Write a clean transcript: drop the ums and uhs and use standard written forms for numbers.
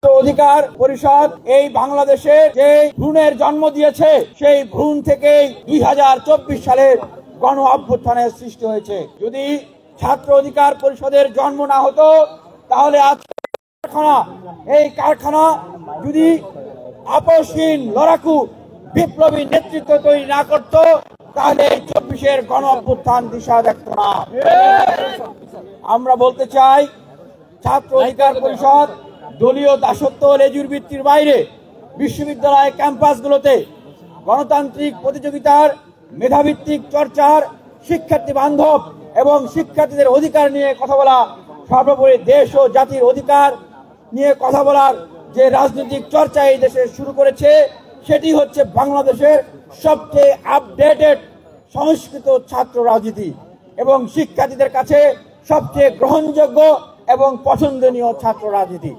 অধিকার পরিষদ এই বাংলাদেশে যে ভ্রূণের জন্ম দিয়েছে সেই ভ্রূণ থেকে 2024 সালের গণ অভ্যুত্থানের সৃষ্টি হয়েছে। যদি ছাত্র অধিকার পরিষদের জন্ম না হতো তাহলে এই কারখানা যদি আপসহীন লড়াকু বিপ্লবী নেতৃত্ব তৈরি না করত তাহলে 24-এর গণ অভ্যুত্থান দিশা দেখত না। আমরা বলতে চাই ছাত্র অধিকার পরিষদ দলীয় দাসত্ব লেজুর ভিত্তির বাইরে বিশ্ববিদ্যালয় ক্যাম্পাসগুলোতে গণতান্ত্রিক প্রতিযোগিতার মেধাভিত্তিক চর্চার শিক্ষার্থী বান্ধব এবং শিক্ষার্থীদের অধিকার নিয়ে কথা বলা, সর্বোপরি দেশ ও জাতির অধিকার নিয়ে কথা বলার যে রাজনৈতিক চর্চা এই দেশে শুরু করেছে সেটি হচ্ছে বাংলাদেশের সবচেয়ে আপডেটেড সংস্কৃত ছাত্র রাজনীতি এবং শিক্ষার্থীদের কাছে সবচেয়ে গ্রহণযোগ্য এবং পছন্দনীয় ছাত্র রাজনীতি।